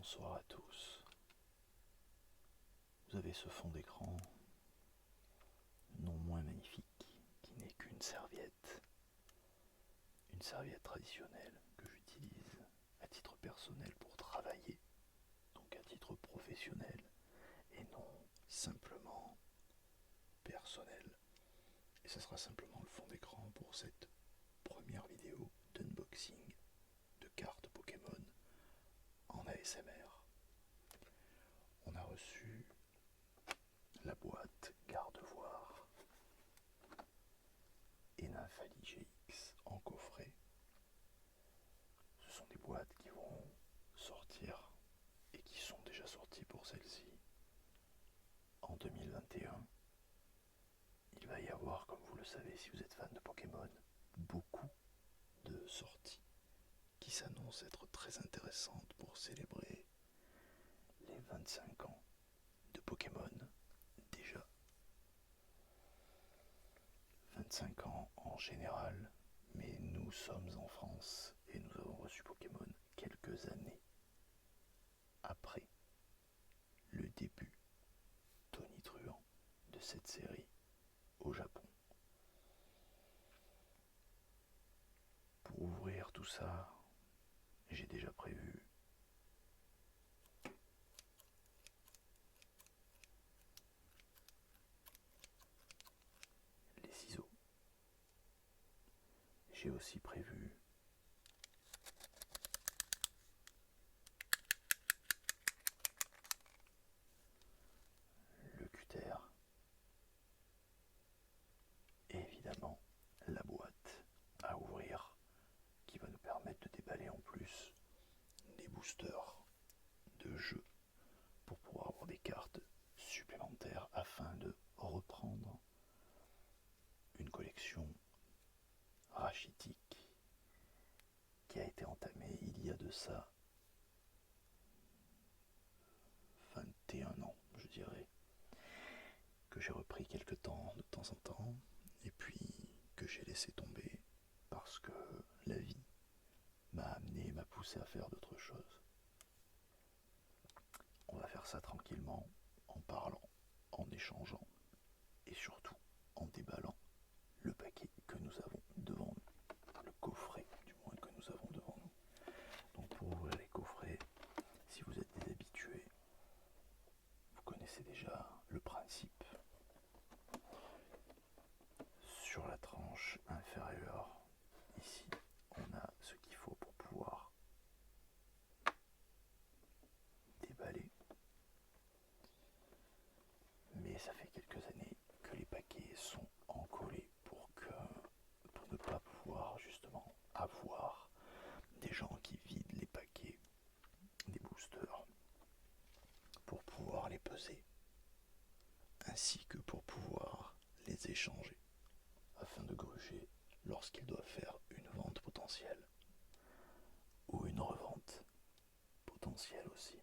Bonsoir à tous. Vous avez ce fond d'écran non moins magnifique qui n'est qu'une serviette. Une serviette traditionnelle que j'utilise à titre personnel pour travailler, donc à titre professionnel et non simplement personnel. Et ce sera simplement le fond d'écran pour cette première vidéo d'unboxing de cartes Pokémon en ASMR. On a reçu la boîte Gardevoir et Nymphalie GX en coffret. Ce sont des boîtes qui vont sortir et qui sont déjà sorties pour celle-ci en 2021. Il va y avoir, comme vous le savez si vous êtes fan de Pokémon, beaucoup de sorties qui s'annoncent être très intéressantes pour célébrer les 25 ans de Pokémon. Déjà 25 ans en général, mais nous sommes en France et nous avons reçu Pokémon quelques années après le début tonitruant de cette série au Japon. Pour ouvrir tout ça, j'ai déjà prévu les ciseaux. J'ai aussi prévu le cutter et évidemment la boîte à ouvrir qui va nous permettre de déballer en plus des boosters de jeu pour pouvoir avoir des cartes supplémentaires afin de reprendre une collection rachitique qui a été entamée il y a de ça 21 ans, je dirais, que j'ai repris quelque temps de temps en temps et puis que j'ai laissé tomber parce que la vie m'a amené, m'a poussé à faire d'autres choses. On va faire ça tranquillement, en parlant, en échangeant et surtout en déballant le paquet que nous avons devant nous, le coffret du moins que nous avons devant nous. Donc pour ouvrir les coffrets, si vous êtes des habitués, vous connaissez déjà le principe. Sur la tranche inférieure, ici, on a ce qu'il faut pour pouvoir déballer. Mais ça fait quelques années que les paquets sont encollés pour ne pas pouvoir justement avoir des gens qui vident les paquets des boosters pour pouvoir les peser, ainsi que pour pouvoir les échanger afin de gruger lorsqu'ils doivent faire une vente potentielle ou une revente potentielle aussi.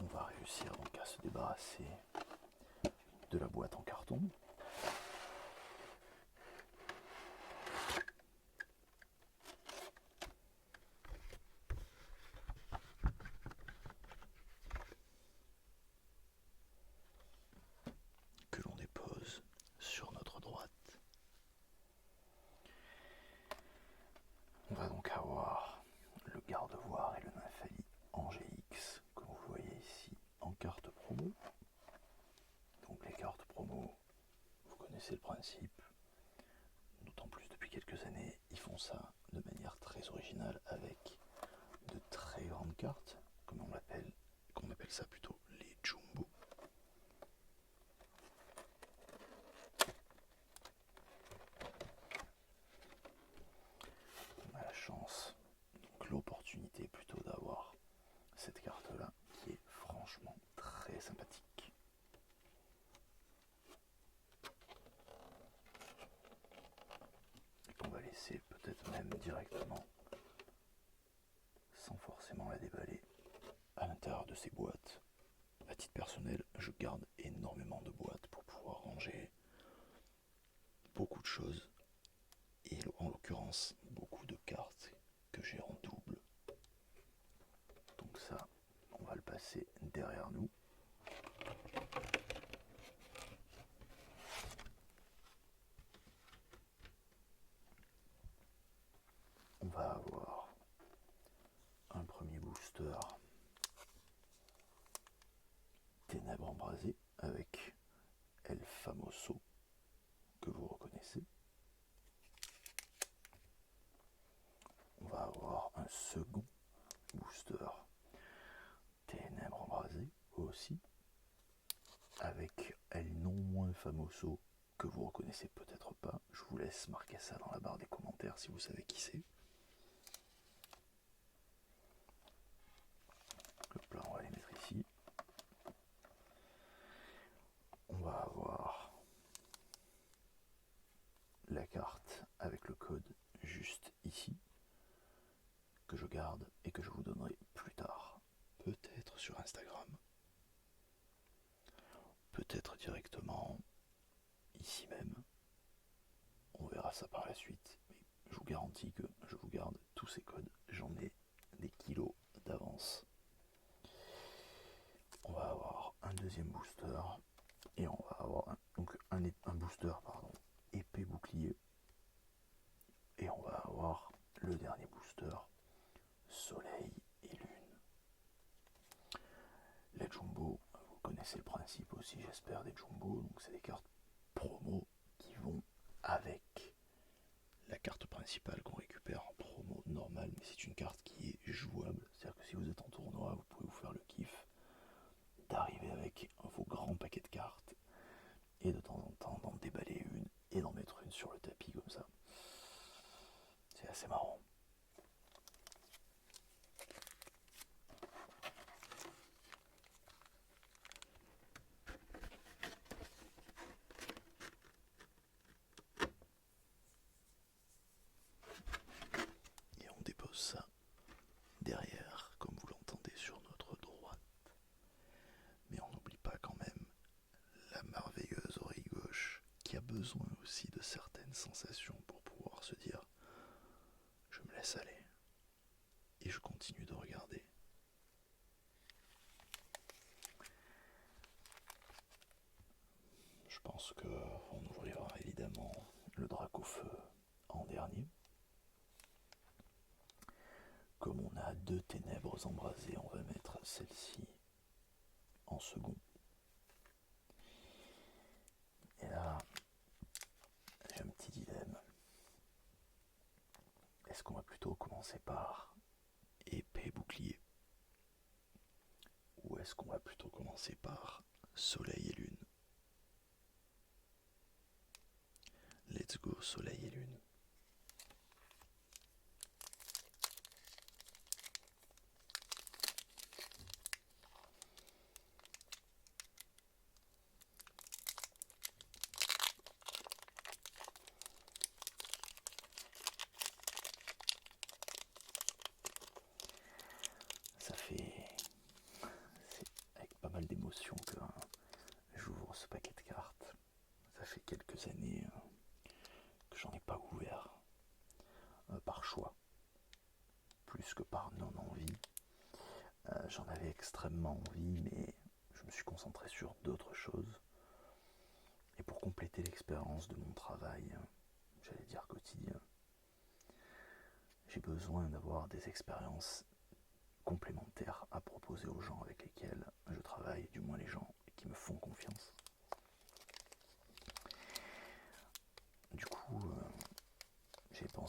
On va réussir donc à se débarrasser de la boîte en carton. connaissez le principe, d'autant plus depuis quelques années, ils font ça de manière très originale avec de très grandes cartes, comme on appelle ça plutôt les jumbo. On a la chance, donc l'opportunité plutôt d'avoir cette carte-là qui est franchement très sympathique. Et qu'on va laisser peut-être même directement, sans forcément la déballer, à l'intérieur de ces boîtes. À titre personnel, je garde énormément de boîtes pour pouvoir ranger beaucoup de choses, et en l'occurrence beaucoup de cartes que j'ai en double. Donc ça, on va le passer derrière nous. On va avoir un premier booster Ténèbres embrasées avec El Famoso que vous reconnaissez. On va avoir un second booster Ténèbres embrasées aussi avec El non moins famoso que vous reconnaissez peut-être pas. Je vous laisse marquer ça dans la barre des commentaires si vous savez qui c'est. Hop là, on va les mettre ici. On va avoir la carte avec le code juste ici, que je garde et que je vous donnerai plus tard, peut-être sur Instagram, peut-être directement ici même, on verra ça par la suite, mais je vous garantis que je vous garde tous ces codes, j'en ai des kilos d'avance. On va avoir un deuxième booster, et on va avoir un booster épée bouclier, et on va avoir le dernier booster soleil et lune. Les jumbo, vous connaissez le principe aussi, j'espère, des jumbo, donc c'est des cartes promo qui vont avec la carte principale qu'on récupère en promo normale, mais c'est une carte qui est jouable, c'est-à-dire que si vous êtes en tournoi, vous pouvez vous faire le kiff d'arriver avec vos grands paquets de cartes et de temps en temps d'en déballer une et d'en mettre une sur le tapis comme ça. C'est assez marrant. Et on dépose ça derrière, comme vous l'entendez, sur notre droite. Mais on n'oublie pas quand même la merveilleuse oreille gauche qui a besoin aussi de certaines sensations pour pouvoir se dire « je me laisse aller » et je continue de regarder. Je pense qu'on ouvrira évidemment le Dracofeu en dernier. Comme on a deux ténèbres embrasées, on va mettre celle-ci en second. Et là, j'ai un petit dilemme. Est-ce qu'on va plutôt commencer par épée bouclier, ou est-ce qu'on va plutôt commencer par soleil et lune? Let's go, soleil et lune. Ça fait... C'est avec pas mal d'émotion que j'ouvre ce paquet de cartes. Ça fait quelques années que j'en ai pas ouvert par choix, plus que par non-envie. J'en avais extrêmement envie, mais je me suis concentré sur d'autres choses. Et pour compléter l'expérience de mon travail, j'allais dire quotidien, j'ai besoin d'avoir des expériences complémentaires à proposer aux gens avec lesquels je travaille, du moins les gens qui me font confiance.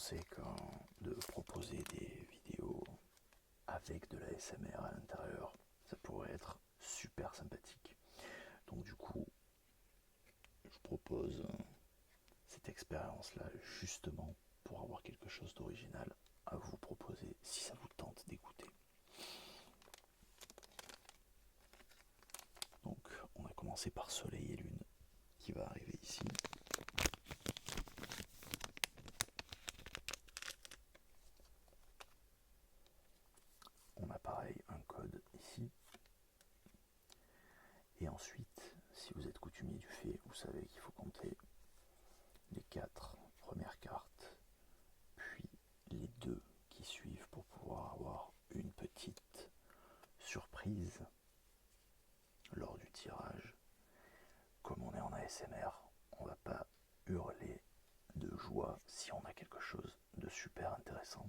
pensais de proposer des vidéos avec de la SMR à l'intérieur, ça pourrait être super sympathique. Donc du coup, je propose cette expérience-là justement pour avoir quelque chose d'original à vous proposer si ça vous tente d'écouter. Donc on a commencé par Soleil et Lune qui va arriver ici. On a pareil un code ici. Et ensuite, si vous êtes coutumier du fait, vous savez qu'il faut compter les 4 premières cartes, puis les 2 qui suivent pour pouvoir avoir une petite surprise lors du tirage. Comme on est en ASMR, on va pas hurler de joie si on a quelque chose de super intéressant.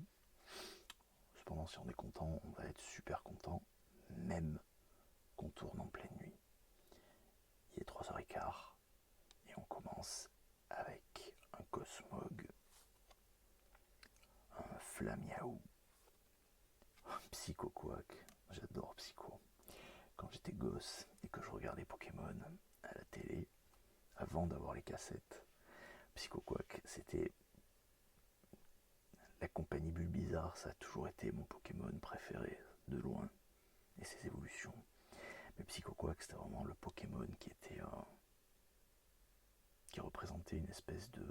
Cependant, si on est content, on va être super content, même qu'on tourne en pleine nuit. Il est 3h15 et on commence avec un Cosmog, un Flamiaou, un Psychoquack. J'adore Psycho. Quand j'étais gosse et que je regardais Pokémon à la télé, avant d'avoir les cassettes, Psychoquack, c'était la compagnie Bulbizarre, ça a toujours été mon Pokémon préféré, de loin, et ses évolutions. Mais Psychoquack, c'était vraiment le Pokémon qui représentait une espèce de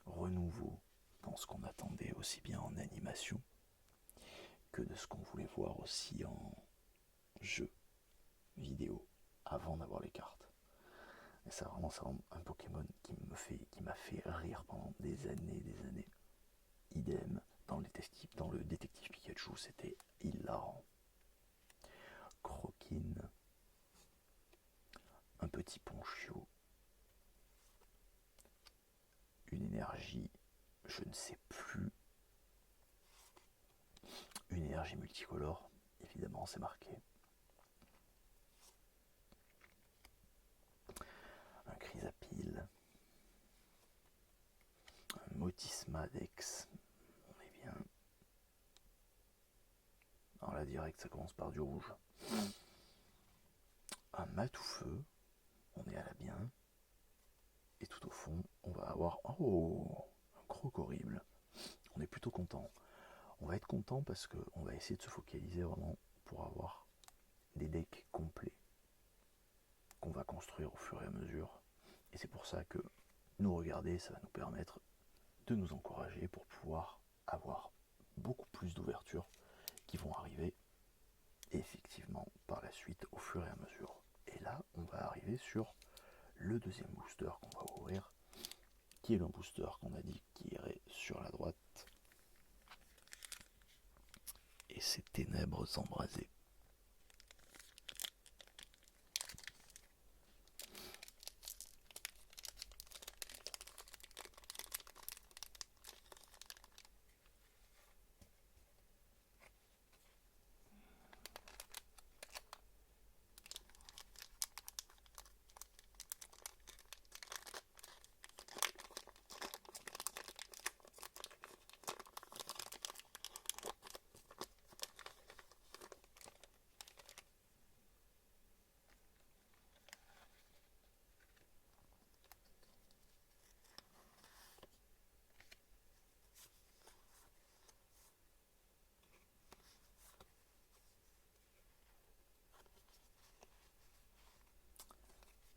renouveau dans ce qu'on attendait aussi bien en animation que de ce qu'on voulait voir aussi en jeu vidéo avant d'avoir les cartes. Et ça vraiment, c'est un Pokémon qui m'a fait rire pendant des années. Idem dans le détective Pikachu, c'était hilarant. Croquine, un petit Ponchio, une énergie, je ne sais plus, une énergie multicolore, évidemment c'est marqué. Un Chrysapile, un Motismadex, on est bien. Alors là direct ça commence par du rouge. Un Matoufeu, on est à la bien. Et tout au fond, on va avoir un Crocorrible. On est plutôt content. On va être content parce qu'on va essayer de se focaliser vraiment pour avoir des decks complets qu'on va construire au fur et à mesure. Et c'est pour ça que nous regarder, ça va nous permettre de nous encourager pour pouvoir avoir beaucoup plus d'ouvertures qui vont arriver effectivement par la suite au fur et à mesure. Et là, on va arriver sur le deuxième booster qu'on va ouvrir, qui est le booster qu'on a dit qui irait sur la droite. Et c'est Ténèbres embrasées.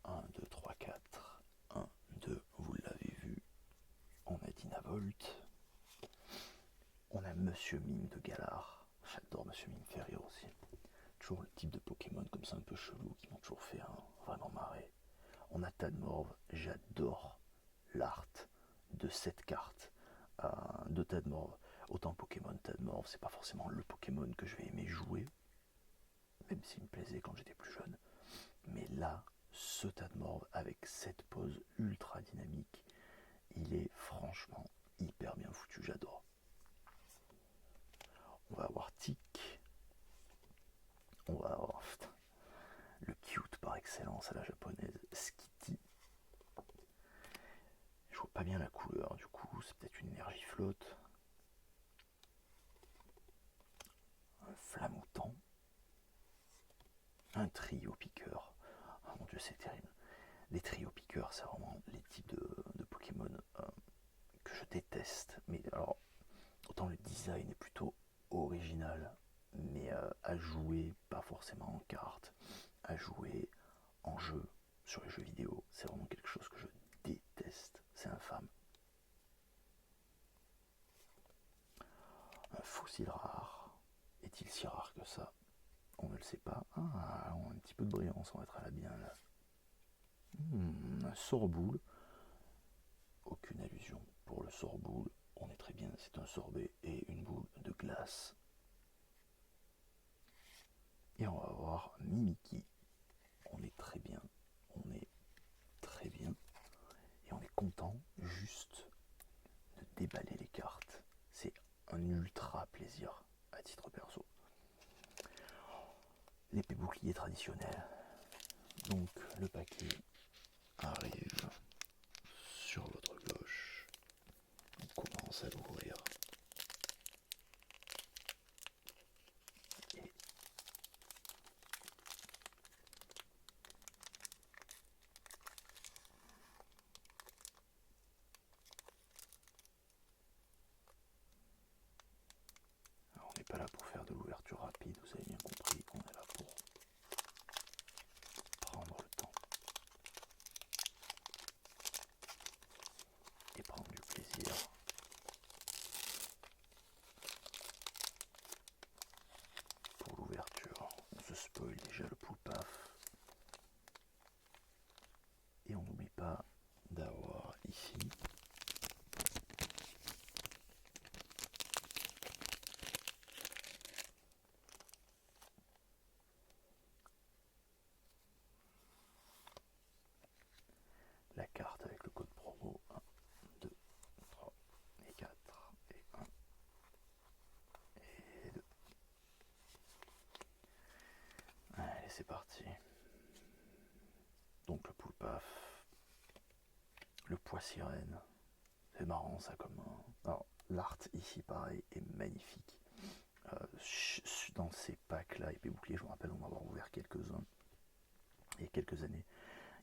Un, 2, 3, 4. 1, 2, vous l'avez vu. On a Dynavolt. On a Monsieur Mime de Galar. J'adore Monsieur Mime Ferrier aussi. Toujours le type de Pokémon comme ça un peu chelou qui m'ont toujours fait vraiment marrer. On a Tadmorve. J'adore l'art de cette carte de Tadmorve. Autant Pokémon Tadmorve, c'est pas forcément le Pokémon que je vais aimer jouer, même s'il me plaisait quand j'étais plus jeune. Mais là, ce Tadmorve avec cette pose ultra dynamique, il est franchement hyper bien foutu, j'adore. On va avoir Tic, on va avoir le cute par excellence à la japonaise, Skitty. Je vois pas bien la couleur, du coup c'est peut-être une énergie flotte. flotte, un flamoutant, un trio piqueur. Ah mon dieu, c'est terrible. Les trios piqueurs, c'est vraiment les types de Pokémon que je déteste. Mais alors, autant le design est plutôt original, mais à jouer, pas forcément en carte, à jouer en jeu, sur les jeux vidéo, c'est vraiment quelque chose que je déteste. C'est infâme. Un fossile rare. Est-il si rare que ça? On ne le sait pas. Ah, un petit peu de brillance, on va être à la bien là. Un sorboule. Aucune allusion pour le sorboule. On est très bien, c'est un sorbet et une boule de glace. Et on va voir Mimiki. On est très bien. On est très bien. Et on est content juste de déballer les cartes. C'est un ultra plaisir à titre perso. L'épée bouclier traditionnelle. Donc le paquet arrive sur votre gauche. On commence à l'ouvrir. Et alors, on n'est pas là pour faire de l'ouverture rapide, vous avez bien compris, on est là pour prendre le temps et prendre du plaisir. Pour l'ouverture, on se spoil déjà le poulpaf. Et on n'oublie pas d'avoir ici la carte avec le code promo 1, 2, 3 et 4 et 1 et 2. Allez, c'est parti. Donc le poulpaf, le pois sirène, c'est marrant ça comme... Alors l'art ici pareil est magnifique. Dans ces packs là, épée bouclier, je me rappelle en avoir ouvert quelques-uns il y a quelques années.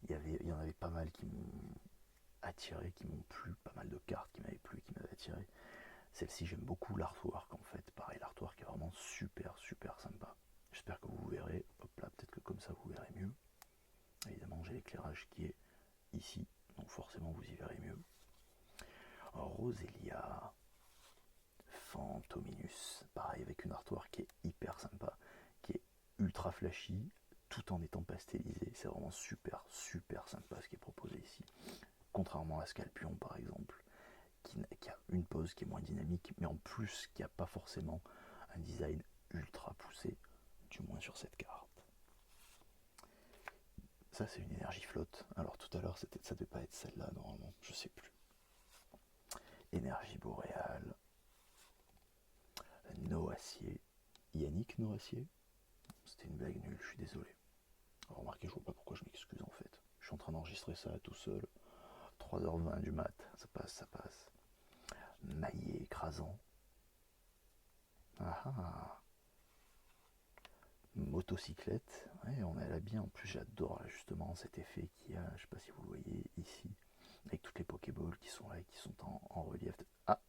Il y en avait pas mal qui m'ont attiré, qui m'ont plu, pas mal de cartes qui m'avaient plu, qui m'avaient attiré. Celle-ci, j'aime beaucoup l'artwork en fait. Pareil, l'artwork est vraiment super sympa. J'espère que vous verrez. Hop là, peut-être que comme ça vous verrez mieux. Évidemment, j'ai l'éclairage qui est ici, donc forcément vous y verrez mieux. Roselia, Fantominus, pareil avec une artwork qui est hyper sympa, qui est ultra flashy, tout en étant pastelisé. C'est vraiment super sympa ce qui est proposé ici. Contrairement à Scalpion par exemple, qui a une pose qui est moins dynamique, mais en plus qui n'a pas forcément un design ultra poussé, du moins sur cette carte. Ça c'est une énergie flotte. Alors tout à l'heure ça devait pas être celle-là normalement, je sais plus. Énergie boréale. Noacier. Yannick Noacier. C'était une blague nulle, je suis désolé. Alors, remarquez, je vois pas pourquoi je m'excuse en fait. Je suis en train d'enregistrer ça tout seul. 3h20 du mat, ça passe. Maillet écrasant. Ah ah. Motocyclette. Ouais, on est à la bien. En plus, j'adore justement cet effet qu'il y a. Je sais pas si vous le voyez ici. Avec toutes les Pokéballs qui sont là et qui sont en relief. Ah.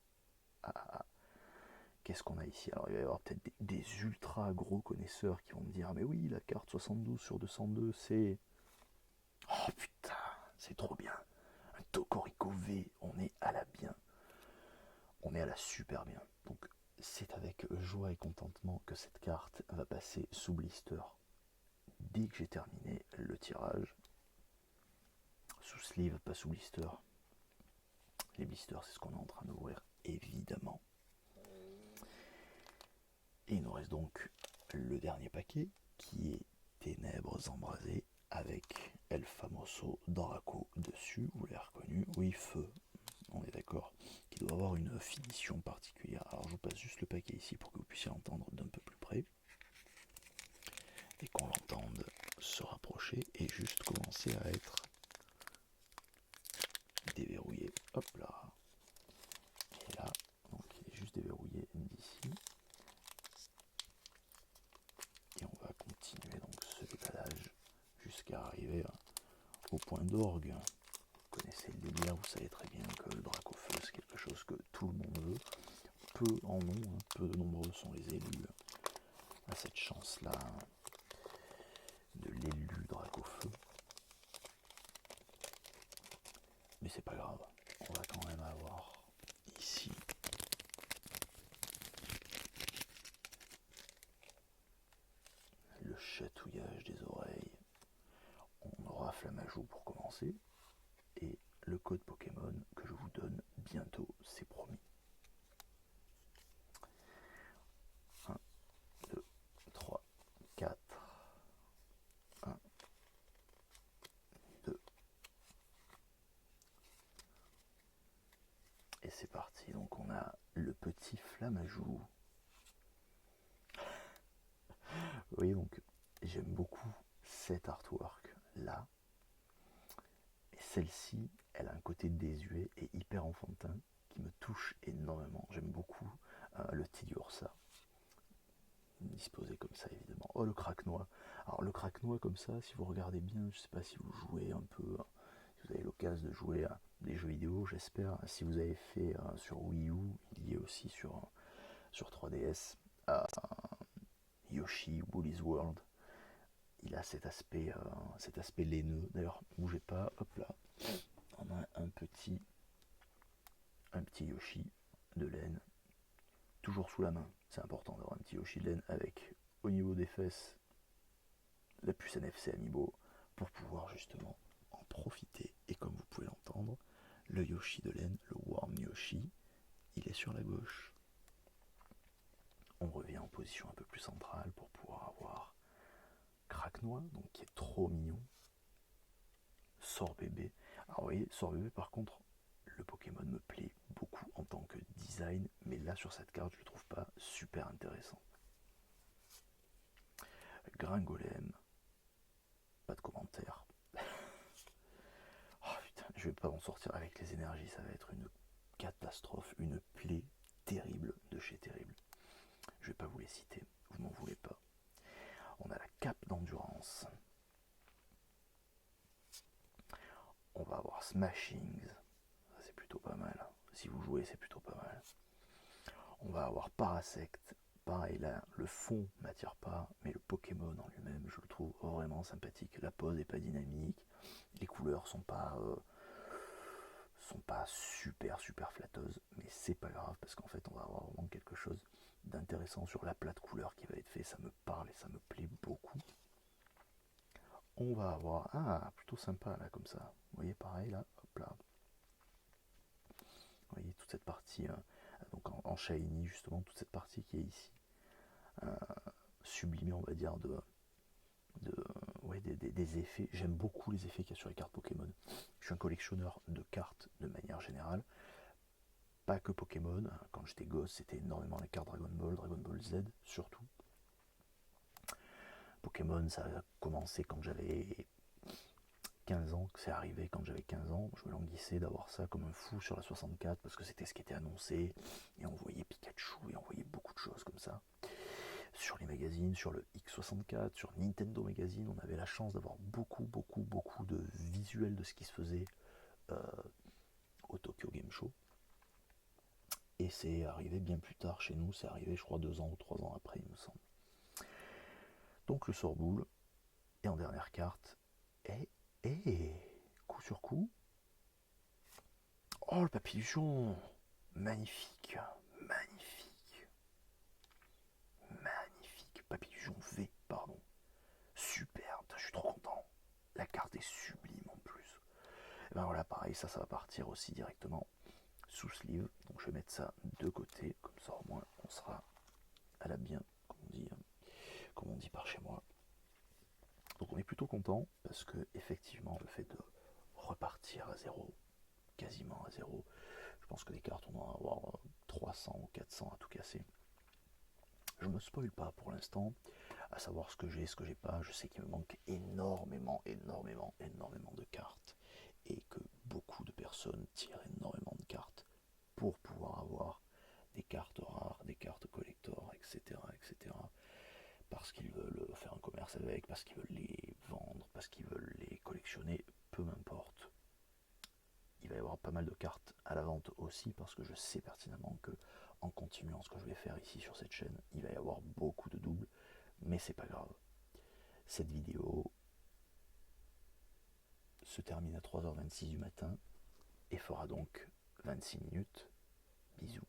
Qu'est-ce qu'on a ici? Alors il va y avoir peut-être des ultra gros connaisseurs qui vont me dire mais oui, la carte 72 sur 202 c'est... Oh putain, c'est trop bien. Un Tocorico V, on est à la bien. On est à la super bien. Donc c'est avec joie et contentement que cette carte va passer sous blister. Dès que j'ai terminé le tirage, sous sleeve, pas sous blister. Les blisters, c'est ce qu'on est en train d'ouvrir, évidemment. Et il nous reste donc le dernier paquet qui est Ténèbres embrasées avec El Famoso Draco dessus. Vous l'avez reconnu? Oui, feu. On est d'accord. Qui doit avoir une finition particulière. Alors je vous passe juste le paquet ici pour que vous puissiez l'entendre d'un peu plus près. Et qu'on l'entende se rapprocher et juste commencer à être déverrouillé. Hop là. Et là, d'orgue. Vous connaissez le délire, vous savez très bien que le drac au feu, c'est quelque chose que tout le monde veut. Peu en ont, hein, peu de nombreux sont les élus à cette chance-là de l'élu drac au feu. Mais c'est pas grave, on va quand même avoir ici le chatouillage des oreilles. On aura Flamajou pour commencer. Et le code Pokémon que je vous donne bientôt, c'est promis. 1, 2, 3, 4. 1, 2. Et c'est parti. Donc on a le petit Flamajou. Vous voyez, donc j'aime beaucoup cet artwork là. Et celle-ci, elle a un côté désuet et hyper enfantin qui me touche énormément. J'aime beaucoup le Tidioursa. Disposé comme ça évidemment. Oh, le Craquenois. Alors le Craquenois comme ça, si vous regardez bien, je sais pas si vous jouez un peu, si vous avez l'occasion de jouer à des jeux vidéo, j'espère. Si vous avez fait sur Wii U, il y est aussi sur 3DS, Yoshi Woolly's World. Il a cet aspect laineux. D'ailleurs, bougez pas, hop là. On a un petit Yoshi de laine, toujours sous la main. C'est important d'avoir un petit Yoshi de laine avec, au niveau des fesses, la puce NFC Amiibo pour pouvoir justement en profiter. Et comme vous pouvez l'entendre, le Yoshi de laine, le Warm Yoshi, il est sur la gauche. On revient en position un peu plus centrale pour pouvoir avoir Craquenois, donc qui est trop mignon. Sorbébé. Alors vous voyez, Sorbébé par contre, le Pokémon me plaît beaucoup en tant que design, mais là sur cette carte je le trouve pas super intéressant. Gringolem, pas de commentaire. Oh putain, je vais pas m'en sortir avec les énergies, ça va être une catastrophe, une plaie terrible de chez terrible. Je vais pas vous les citer, vous m'en voulez pas. On a la cape d'endurance. On va avoir Smashings, ça c'est plutôt pas mal. Si vous jouez, c'est plutôt pas mal. On va avoir Parasect. Pareil, là, le fond m'attire pas, mais le Pokémon en lui-même, je le trouve vraiment sympathique. La pose est pas dynamique, les couleurs sont pas super flatteuses, mais c'est pas grave parce qu'en fait, on va avoir vraiment quelque chose d'intéressant sur la plate couleur qui va être fait. Ça me parle et ça me plaît beaucoup. On va avoir plutôt sympa là comme ça. Vous voyez, pareil là, hop là. Vous voyez toute cette partie. Donc en shiny justement, toute cette partie qui est ici, sublimée on va dire des effets. J'aime beaucoup les effets qu'il y a sur les cartes Pokémon. Je suis un collectionneur de cartes de manière générale, pas que Pokémon. Quand j'étais gosse, c'était énormément les cartes Dragon Ball Z surtout. Pokémon, ça a commencé quand j'avais 15 ans, que c'est arrivé quand j'avais 15 ans. Je me languissais d'avoir ça comme un fou sur la 64 parce que c'était ce qui était annoncé. Et on voyait Pikachu et on voyait beaucoup de choses comme ça. Sur les magazines, sur le X64, sur Nintendo Magazine, on avait la chance d'avoir beaucoup de visuels de ce qui se faisait au Tokyo Game Show. Et c'est arrivé bien plus tard chez nous, c'est arrivé je crois 2 ans ou 3 ans après il me semble. Donc le Sorboule, et en dernière carte, coup sur coup, oh le papillon, magnifique, papillon V, pardon, super, je suis trop content, la carte est sublime en plus. Et ben voilà, pareil, ça va partir aussi directement sous sleeve, donc je vais mettre ça de côté, comme ça au moins on sera à la bien, comme on dit par chez moi. Donc on est plutôt content parce que effectivement le fait de repartir à zéro, quasiment à zéro, je pense que les cartes on va avoir 300 ou 400 à tout casser. Je me spoil pas pour l'instant, à savoir ce que j'ai, ce que j'ai pas. Je sais qu'il me manque énormément de cartes et que beaucoup de personnes tirent énormément de cartes pour pouvoir avoir des cartes rares, des cartes collector, etc. parce qu'ils veulent faire un commerce avec, parce qu'ils veulent les vendre, parce qu'ils veulent les collectionner, peu peu m'importe. Il va y avoir pas mal de cartes à la vente aussi, parce que je sais pertinemment que en continuant ce que je vais faire ici sur cette chaîne, il va y avoir beaucoup de doubles, mais c'est pas grave. Cette vidéo se termine à 3h26 du matin et fera donc 26 minutes. Bisous.